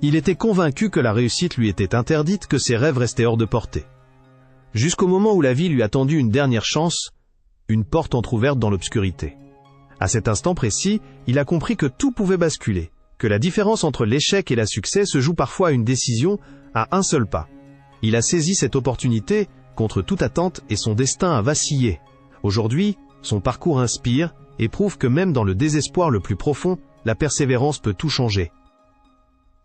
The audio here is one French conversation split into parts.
Il était convaincu que la réussite lui était interdite, que ses rêves restaient hors de portée. Jusqu'au moment où la vie lui a tendu une dernière chance, une porte entr'ouverte dans l'obscurité. À cet instant précis, il a compris que tout pouvait basculer, que la différence entre l'échec et le succès se joue parfois à une décision, à un seul pas. Il a saisi cette opportunité, contre toute attente, et son destin a vacillé. Aujourd'hui, son parcours inspire et prouve que même dans le désespoir le plus profond, la persévérance peut tout changer.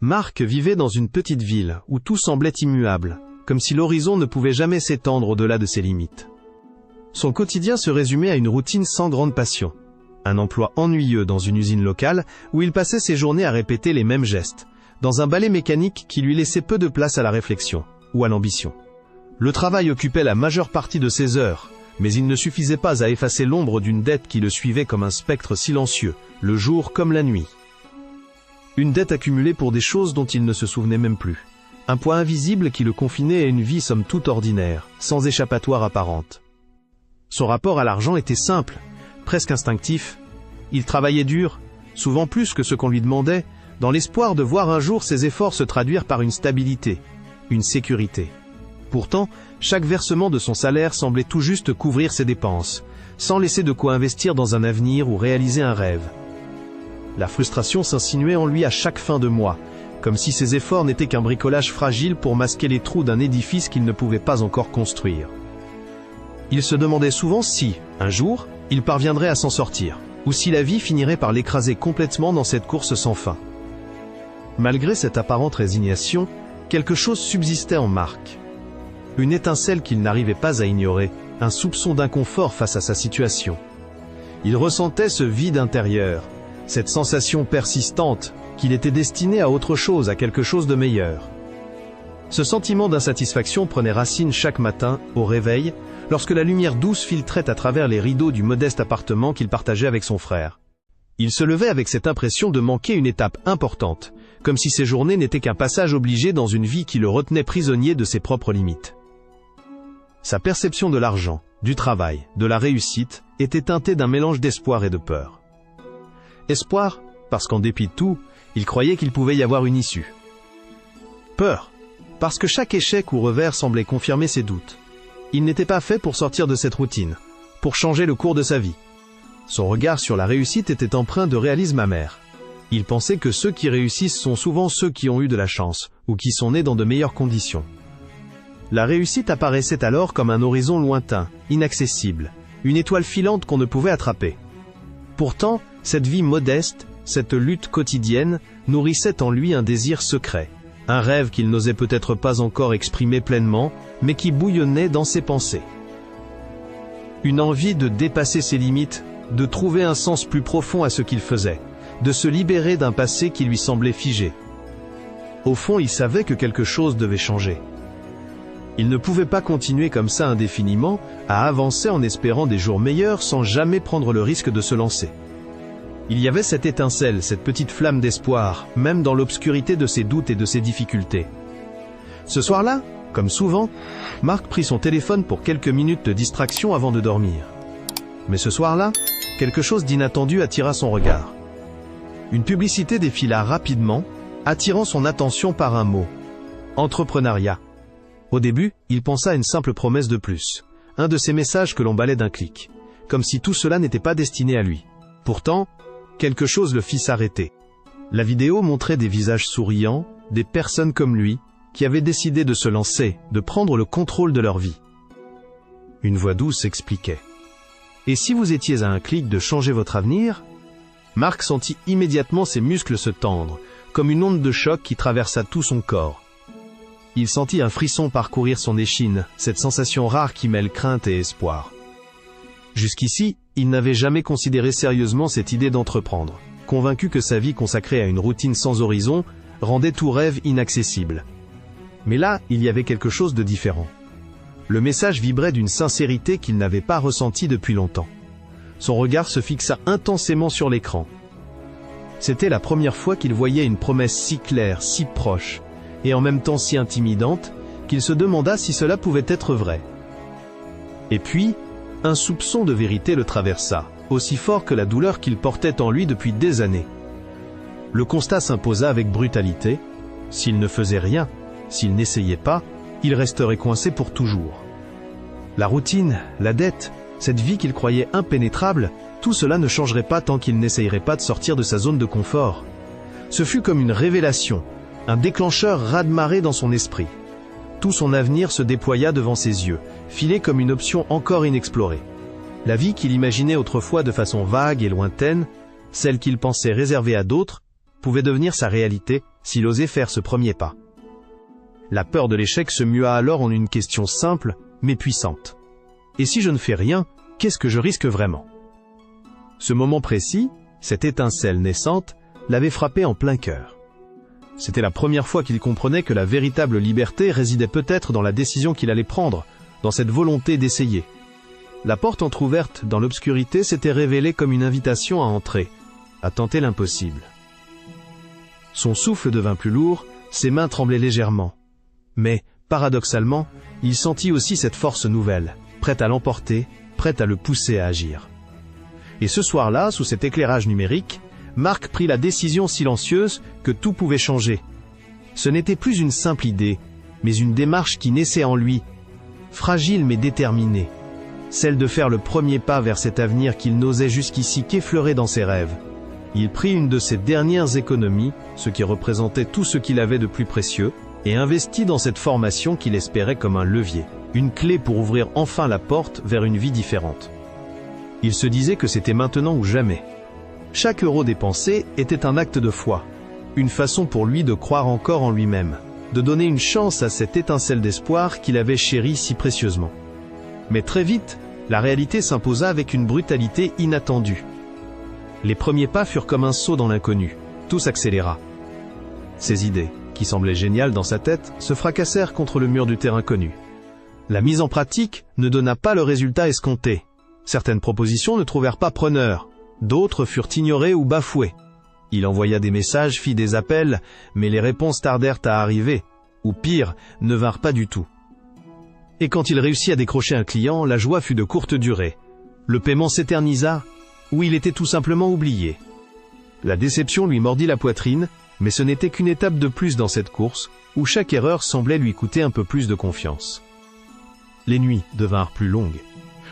Marc vivait dans une petite ville où tout semblait immuable, comme si l'horizon ne pouvait jamais s'étendre au-delà de ses limites. Son quotidien se résumait à une routine sans grande passion. Un emploi ennuyeux dans une usine locale où il passait ses journées à répéter les mêmes gestes, dans un balai mécanique qui lui laissait peu de place à la réflexion ou à l'ambition. Le travail occupait la majeure partie de ses heures, mais il ne suffisait pas à effacer l'ombre d'une dette qui le suivait comme un spectre silencieux, le jour comme la nuit. Une dette accumulée pour des choses dont il ne se souvenait même plus. Un poids invisible qui le confinait à une vie somme toute ordinaire, sans échappatoire apparente. Son rapport à l'argent était simple, presque instinctif. Il travaillait dur, souvent plus que ce qu'on lui demandait, dans l'espoir de voir un jour ses efforts se traduire par une stabilité, une sécurité. Pourtant, chaque versement de son salaire semblait tout juste couvrir ses dépenses, sans laisser de quoi investir dans un avenir ou réaliser un rêve. La frustration s'insinuait en lui à chaque fin de mois, comme si ses efforts n'étaient qu'un bricolage fragile pour masquer les trous d'un édifice qu'il ne pouvait pas encore construire. Il se demandait souvent si, un jour, il parviendrait à s'en sortir, ou si la vie finirait par l'écraser complètement dans cette course sans fin. Malgré cette apparente résignation, quelque chose subsistait en Marc. Une étincelle qu'il n'arrivait pas à ignorer, un soupçon d'inconfort face à sa situation. Il ressentait ce vide intérieur, cette sensation persistante qu'il était destiné à autre chose, à quelque chose de meilleur. Ce sentiment d'insatisfaction prenait racine chaque matin, au réveil, lorsque la lumière douce filtrait à travers les rideaux du modeste appartement qu'il partageait avec son frère. Il se levait avec cette impression de manquer une étape importante, comme si ses journées n'étaient qu'un passage obligé dans une vie qui le retenait prisonnier de ses propres limites. Sa perception de l'argent, du travail, de la réussite, était teintée d'un mélange d'espoir et de peur. Espoir, parce qu'en dépit de tout, il croyait qu'il pouvait y avoir une issue. Peur, parce que chaque échec ou revers semblait confirmer ses doutes. Il n'était pas fait pour sortir de cette routine, pour changer le cours de sa vie. Son regard sur la réussite était empreint de réalisme amer. Il pensait que ceux qui réussissent sont souvent ceux qui ont eu de la chance, ou qui sont nés dans de meilleures conditions. La réussite apparaissait alors comme un horizon lointain, inaccessible, une étoile filante qu'on ne pouvait attraper. Pourtant, cette vie modeste, cette lutte quotidienne, nourrissait en lui un désir secret, un rêve qu'il n'osait peut-être pas encore exprimer pleinement, mais qui bouillonnait dans ses pensées. Une envie de dépasser ses limites, de trouver un sens plus profond à ce qu'il faisait, de se libérer d'un passé qui lui semblait figé. Au fond, il savait que quelque chose devait changer. Il ne pouvait pas continuer comme ça indéfiniment, à avancer en espérant des jours meilleurs sans jamais prendre le risque de se lancer. Il y avait cette étincelle, cette petite flamme d'espoir, même dans l'obscurité de ses doutes et de ses difficultés. Ce soir-là, comme souvent, Marc prit son téléphone pour quelques minutes de distraction avant de dormir. Mais ce soir-là, quelque chose d'inattendu attira son regard. Une publicité défila rapidement, attirant son attention par un mot. Entrepreneuriat. Au début, il pensa à une simple promesse de plus, un de ces messages que l'on balait d'un clic, comme si tout cela n'était pas destiné à lui. Pourtant, quelque chose le fit s'arrêter. La vidéo montrait des visages souriants, des personnes comme lui, qui avaient décidé de se lancer, de prendre le contrôle de leur vie. Une voix douce expliquait. « Et si vous étiez à un clic de changer votre avenir ?» Marc sentit immédiatement ses muscles se tendre, comme une onde de choc qui traversa tout son corps. Il sentit un frisson parcourir son échine, cette sensation rare qui mêle crainte et espoir. Jusqu'ici, il n'avait jamais considéré sérieusement cette idée d'entreprendre, convaincu que sa vie consacrée à une routine sans horizon rendait tout rêve inaccessible. Mais là, il y avait quelque chose de différent. Le message vibrait d'une sincérité qu'il n'avait pas ressentie depuis longtemps. Son regard se fixa intensément sur l'écran. C'était la première fois qu'il voyait une promesse si claire, si proche, et en même temps si intimidante, qu'il se demanda si cela pouvait être vrai. Et puis, un soupçon de vérité le traversa, aussi fort que la douleur qu'il portait en lui depuis des années. Le constat s'imposa avec brutalité. S'il ne faisait rien, s'il n'essayait pas, il resterait coincé pour toujours. La routine, la dette, cette vie qu'il croyait impénétrable, tout cela ne changerait pas tant qu'il n'essayerait pas de sortir de sa zone de confort. Ce fut comme une révélation, un déclencheur raz-de-marée dans son esprit. Tout son avenir se déploya devant ses yeux, filé comme une option encore inexplorée. La vie qu'il imaginait autrefois de façon vague et lointaine, celle qu'il pensait réservée à d'autres, pouvait devenir sa réalité s'il osait faire ce premier pas. La peur de l'échec se mua alors en une question simple, mais puissante. Et si je ne fais rien, qu'est-ce que je risque vraiment ? Ce moment précis, cette étincelle naissante, l'avait frappé en plein cœur. C'était la première fois qu'il comprenait que la véritable liberté résidait peut-être dans la décision qu'il allait prendre, dans cette volonté d'essayer. La porte entr'ouverte dans l'obscurité s'était révélée comme une invitation à entrer, à tenter l'impossible. Son souffle devint plus lourd, ses mains tremblaient légèrement. Mais, paradoxalement, il sentit aussi cette force nouvelle, prête à l'emporter, prête à le pousser à agir. Et ce soir-là, sous cet éclairage numérique, Marc prit la décision silencieuse que tout pouvait changer. Ce n'était plus une simple idée, mais une démarche qui naissait en lui, fragile mais déterminée, celle de faire le premier pas vers cet avenir qu'il n'osait jusqu'ici qu'effleurer dans ses rêves. Il prit une de ses dernières économies, ce qui représentait tout ce qu'il avait de plus précieux, et investit dans cette formation qu'il espérait comme un levier, une clé pour ouvrir enfin la porte vers une vie différente. Il se disait que c'était maintenant ou jamais. Chaque euro dépensé était un acte de foi, une façon pour lui de croire encore en lui-même, de donner une chance à cette étincelle d'espoir qu'il avait chérie si précieusement. Mais très vite, la réalité s'imposa avec une brutalité inattendue. Les premiers pas furent comme un saut dans l'inconnu, tout s'accéléra. Ses idées, qui semblaient géniales dans sa tête, se fracassèrent contre le mur du terrain connu. La mise en pratique ne donna pas le résultat escompté. Certaines propositions ne trouvèrent pas preneur, d'autres furent ignorées ou bafouées. Il envoya des messages, fit des appels, mais les réponses tardèrent à arriver, ou pire, ne vinrent pas du tout. Et quand il réussit à décrocher un client, la joie fut de courte durée. Le paiement s'éternisa, ou il était tout simplement oublié. La déception lui mordit la poitrine, mais ce n'était qu'une étape de plus dans cette course, où chaque erreur semblait lui coûter un peu plus de confiance. Les nuits devinrent plus longues.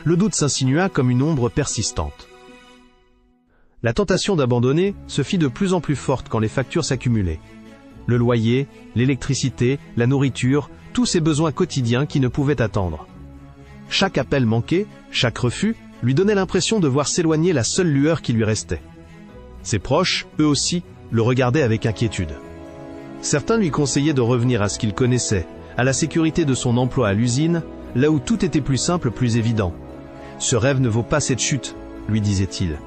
Le doute s'insinua comme une ombre persistante. La tentation d'abandonner se fit de plus en plus forte quand les factures s'accumulaient. Le loyer, l'électricité, la nourriture, tous ces besoins quotidiens qui ne pouvaient attendre. Chaque appel manqué, chaque refus, lui donnait l'impression de voir s'éloigner la seule lueur qui lui restait. Ses proches, eux aussi, le regardaient avec inquiétude. Certains lui conseillaient de revenir à ce qu'il connaissait, à la sécurité de son emploi à l'usine, là où tout était plus simple, plus évident. « Ce rêve ne vaut pas cette chute », lui disait-il.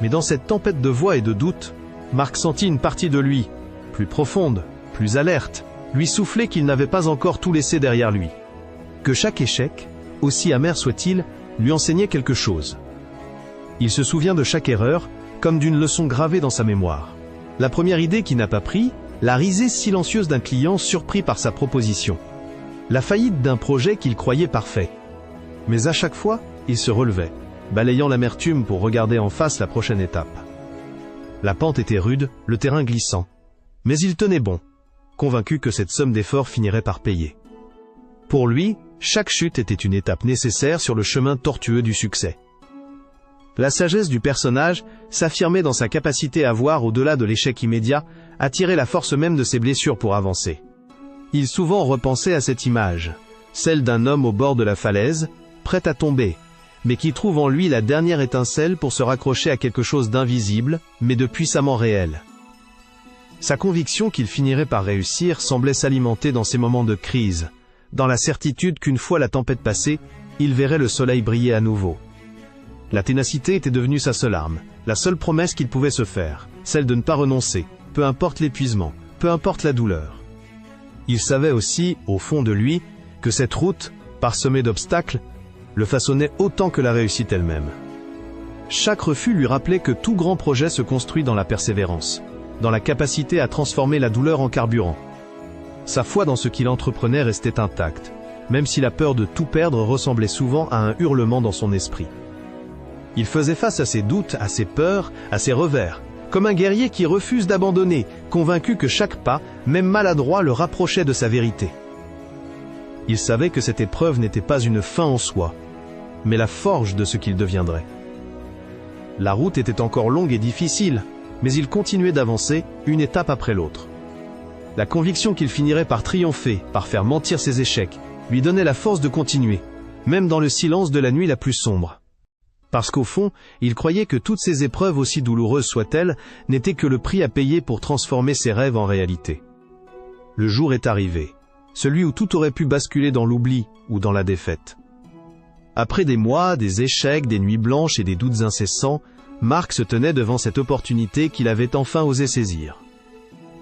Mais dans cette tempête de voix et de doute, Marc sentit une partie de lui, plus profonde, plus alerte, lui souffler qu'il n'avait pas encore tout laissé derrière lui. Que chaque échec, aussi amer soit-il, lui enseignait quelque chose. Il se souvient de chaque erreur, comme d'une leçon gravée dans sa mémoire. La première idée qui n'a pas pris, la risée silencieuse d'un client surpris par sa proposition. La faillite d'un projet qu'il croyait parfait. Mais à chaque fois, il se relevait, balayant l'amertume pour regarder en face la prochaine étape. La pente était rude, le terrain glissant. Mais il tenait bon, convaincu que cette somme d'efforts finirait par payer. Pour lui, chaque chute était une étape nécessaire sur le chemin tortueux du succès. La sagesse du personnage s'affirmait dans sa capacité à voir au-delà de l'échec immédiat, à tirer la force même de ses blessures pour avancer. Il souvent repensait à cette image, celle d'un homme au bord de la falaise, prêt à tomber, mais qui trouve en lui la dernière étincelle pour se raccrocher à quelque chose d'invisible, mais de puissamment réel. Sa conviction qu'il finirait par réussir semblait s'alimenter dans ces moments de crise, dans la certitude qu'une fois la tempête passée, il verrait le soleil briller à nouveau. La ténacité était devenue sa seule arme, la seule promesse qu'il pouvait se faire, celle de ne pas renoncer, peu importe l'épuisement, peu importe la douleur. Il savait aussi, au fond de lui, que cette route, parsemée d'obstacles, le façonnait autant que la réussite elle-même. Chaque refus lui rappelait que tout grand projet se construit dans la persévérance, dans la capacité à transformer la douleur en carburant. Sa foi dans ce qu'il entreprenait restait intacte, même si la peur de tout perdre ressemblait souvent à un hurlement dans son esprit. Il faisait face à ses doutes, à ses peurs, à ses revers, comme un guerrier qui refuse d'abandonner, convaincu que chaque pas, même maladroit, le rapprochait de sa vérité. Il savait que cette épreuve n'était pas une fin en soi, mais la forge de ce qu'il deviendrait. La route était encore longue et difficile, mais il continuait d'avancer, une étape après l'autre. La conviction qu'il finirait par triompher, par faire mentir ses échecs, lui donnait la force de continuer, même dans le silence de la nuit la plus sombre. Parce qu'au fond, il croyait que toutes ces épreuves, aussi douloureuses soient-elles, n'étaient que le prix à payer pour transformer ses rêves en réalité. Le jour est arrivé, celui où tout aurait pu basculer dans l'oubli ou dans la défaite. Après des mois, des échecs, des nuits blanches et des doutes incessants, Marc se tenait devant cette opportunité qu'il avait enfin osé saisir.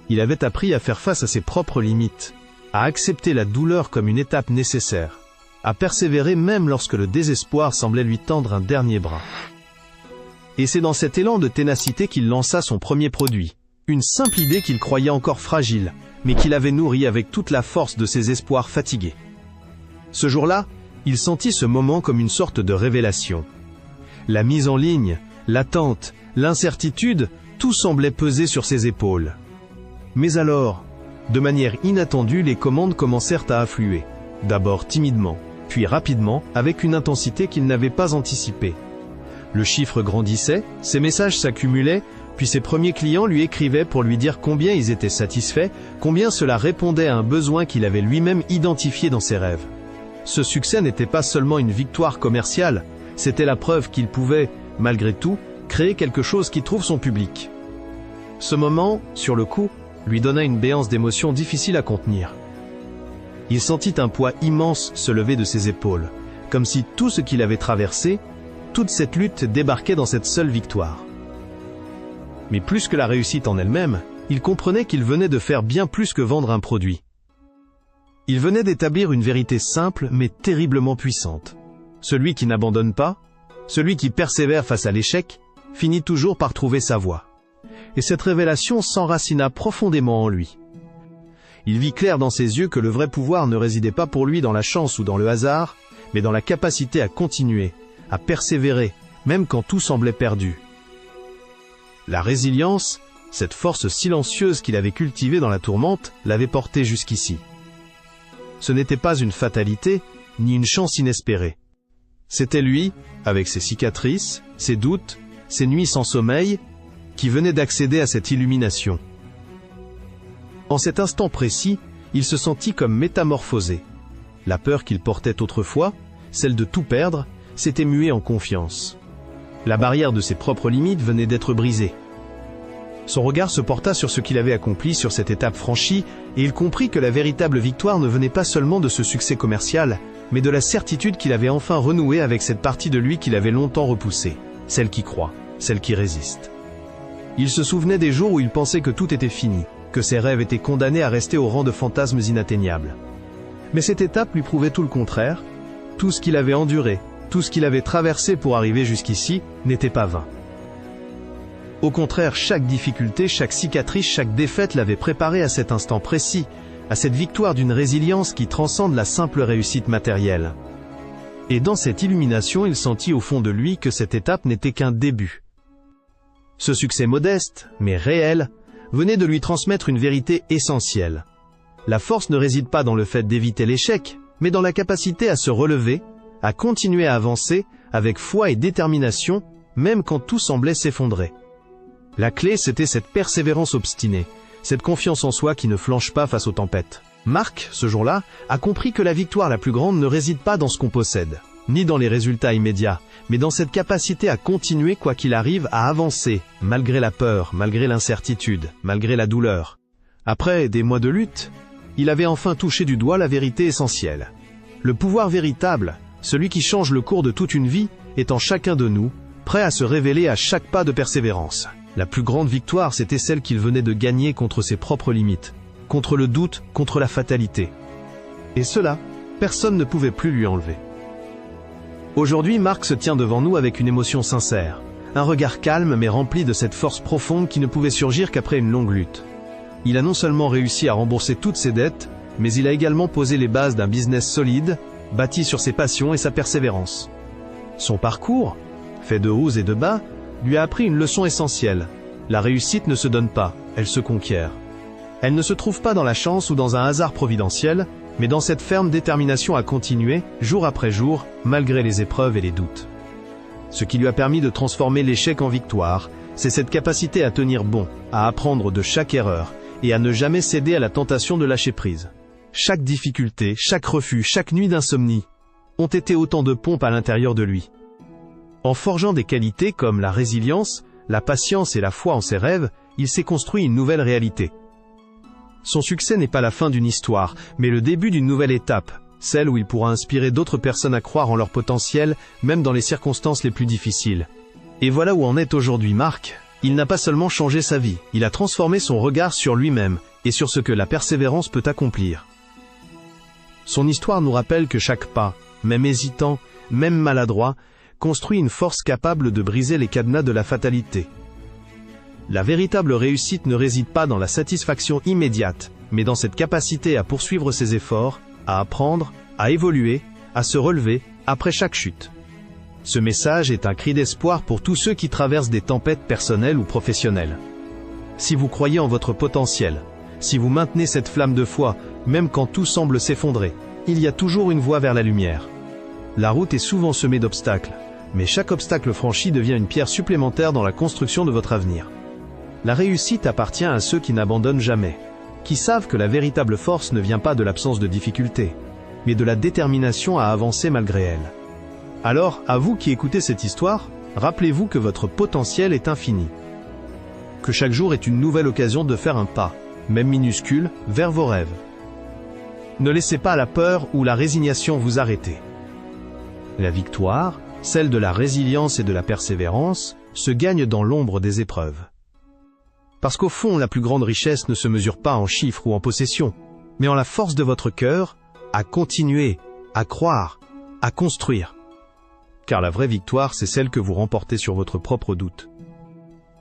Il avait appris à faire face à ses propres limites, à accepter la douleur comme une étape nécessaire, à persévérer même lorsque le désespoir semblait lui tendre un dernier bras. Et c'est dans cet élan de ténacité qu'il lança son premier produit, une simple idée qu'il croyait encore fragile, mais qu'il avait nourrie avec toute la force de ses espoirs fatigués. Ce jour-là, il sentit ce moment comme une sorte de révélation. La mise en ligne, l'attente, l'incertitude, tout semblait peser sur ses épaules. Mais alors, de manière inattendue, les commandes commencèrent à affluer, d'abord timidement, puis rapidement, avec une intensité qu'il n'avait pas anticipée. Le chiffre grandissait, ses messages s'accumulaient, puis ses premiers clients lui écrivaient pour lui dire combien ils étaient satisfaits, combien cela répondait à un besoin qu'il avait lui-même identifié dans ses rêves. Ce succès n'était pas seulement une victoire commerciale, c'était la preuve qu'il pouvait, malgré tout, créer quelque chose qui trouve son public. Ce moment, sur le coup, lui donna une béance d'émotions difficile à contenir. Il sentit un poids immense se lever de ses épaules, comme si tout ce qu'il avait traversé, toute cette lutte débarquait dans cette seule victoire. Mais plus que la réussite en elle-même, il comprenait qu'il venait de faire bien plus que vendre un produit. Il venait d'établir une vérité simple mais terriblement puissante. Celui qui n'abandonne pas, celui qui persévère face à l'échec, finit toujours par trouver sa voie. Et cette révélation s'enracina profondément en lui. Il vit clair dans ses yeux que le vrai pouvoir ne résidait pas pour lui dans la chance ou dans le hasard, mais dans la capacité à continuer, à persévérer, même quand tout semblait perdu. La résilience, cette force silencieuse qu'il avait cultivée dans la tourmente, l'avait porté jusqu'ici. Ce n'était pas une fatalité, ni une chance inespérée. C'était lui, avec ses cicatrices, ses doutes, ses nuits sans sommeil, qui venait d'accéder à cette illumination. En cet instant précis, il se sentit comme métamorphosé. La peur qu'il portait autrefois, celle de tout perdre, s'était muée en confiance. La barrière de ses propres limites venait d'être brisée. Son regard se porta sur ce qu'il avait accompli sur cette étape franchie, et il comprit que la véritable victoire ne venait pas seulement de ce succès commercial, mais de la certitude qu'il avait enfin renoué avec cette partie de lui qu'il avait longtemps repoussée, celle qui croit, celle qui résiste. Il se souvenait des jours où il pensait que tout était fini, que ses rêves étaient condamnés à rester au rang de fantasmes inatteignables. Mais cette étape lui prouvait tout le contraire. Tout ce qu'il avait enduré, tout ce qu'il avait traversé pour arriver jusqu'ici, n'était pas vain. Au contraire, chaque difficulté, chaque cicatrice, chaque défaite l'avait préparé à cet instant précis, à cette victoire d'une résilience qui transcende la simple réussite matérielle. Et dans cette illumination, il sentit au fond de lui que cette étape n'était qu'un début. Ce succès modeste, mais réel, venait de lui transmettre une vérité essentielle. La force ne réside pas dans le fait d'éviter l'échec, mais dans la capacité à se relever, à continuer à avancer avec foi et détermination, même quand tout semblait s'effondrer. La clé, c'était cette persévérance obstinée, cette confiance en soi qui ne flanche pas face aux tempêtes. Marc, ce jour-là, a compris que la victoire la plus grande ne réside pas dans ce qu'on possède, ni dans les résultats immédiats, mais dans cette capacité à continuer quoi qu'il arrive, à avancer, malgré la peur, malgré l'incertitude, malgré la douleur. Après des mois de lutte, il avait enfin touché du doigt la vérité essentielle. Le pouvoir véritable, celui qui change le cours de toute une vie, est en chacun de nous, prêt à se révéler à chaque pas de persévérance. La plus grande victoire, c'était celle qu'il venait de gagner contre ses propres limites, contre le doute, contre la fatalité. Et cela, personne ne pouvait plus lui enlever. Aujourd'hui, Marc se tient devant nous avec une émotion sincère, un regard calme mais rempli de cette force profonde qui ne pouvait surgir qu'après une longue lutte. Il a non seulement réussi à rembourser toutes ses dettes, mais il a également posé les bases d'un business solide, bâti sur ses passions et sa persévérance. Son parcours, fait de hauts et de bas, lui a appris une leçon essentielle. La réussite ne se donne pas, elle se conquiert. Elle ne se trouve pas dans la chance ou dans un hasard providentiel, mais dans cette ferme détermination à continuer, jour après jour, malgré les épreuves et les doutes. Ce qui lui a permis de transformer l'échec en victoire, c'est cette capacité à tenir bon, à apprendre de chaque erreur, et à ne jamais céder à la tentation de lâcher prise. Chaque difficulté, chaque refus, chaque nuit d'insomnie, ont été autant de pompes à l'intérieur de lui. En forgeant des qualités comme la résilience, la patience et la foi en ses rêves, il s'est construit une nouvelle réalité. Son succès n'est pas la fin d'une histoire, mais le début d'une nouvelle étape, celle où il pourra inspirer d'autres personnes à croire en leur potentiel, même dans les circonstances les plus difficiles. Et voilà où en est aujourd'hui Marc. Il n'a pas seulement changé sa vie, il a transformé son regard sur lui-même et sur ce que la persévérance peut accomplir. Son histoire nous rappelle que chaque pas, même hésitant, même maladroit, construit une force capable de briser les cadenas de la fatalité. La véritable réussite ne réside pas dans la satisfaction immédiate, mais dans cette capacité à poursuivre ses efforts, à apprendre, à évoluer, à se relever, après chaque chute. Ce message est un cri d'espoir pour tous ceux qui traversent des tempêtes personnelles ou professionnelles. Si vous croyez en votre potentiel, si vous maintenez cette flamme de foi, même quand tout semble s'effondrer, il y a toujours une voie vers la lumière. La route est souvent semée d'obstacles, mais chaque obstacle franchi devient une pierre supplémentaire dans la construction de votre avenir. La réussite appartient à ceux qui n'abandonnent jamais, qui savent que la véritable force ne vient pas de l'absence de difficultés, mais de la détermination à avancer malgré elles. Alors, à vous qui écoutez cette histoire, rappelez-vous que votre potentiel est infini. Que chaque jour est une nouvelle occasion de faire un pas, même minuscule, vers vos rêves. Ne laissez pas la peur ou la résignation vous arrêter. La victoire, celle de la résilience et de la persévérance, se gagne dans l'ombre des épreuves. Parce qu'au fond, la plus grande richesse ne se mesure pas en chiffres ou en possessions, mais en la force de votre cœur, à continuer, à croire, à construire. Car la vraie victoire, c'est celle que vous remportez sur votre propre doute.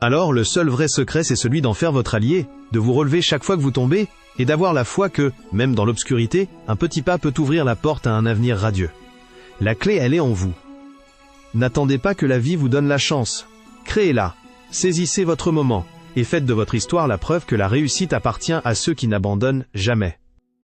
Alors, le seul vrai secret, c'est celui d'en faire votre allié, de vous relever chaque fois que vous tombez, et d'avoir la foi que, même dans l'obscurité, un petit pas peut ouvrir la porte à un avenir radieux. La clé, elle est en vous. N'attendez pas que la vie vous donne la chance. Créez-la, saisissez votre moment, et faites de votre histoire la preuve que la réussite appartient à ceux qui n'abandonnent jamais.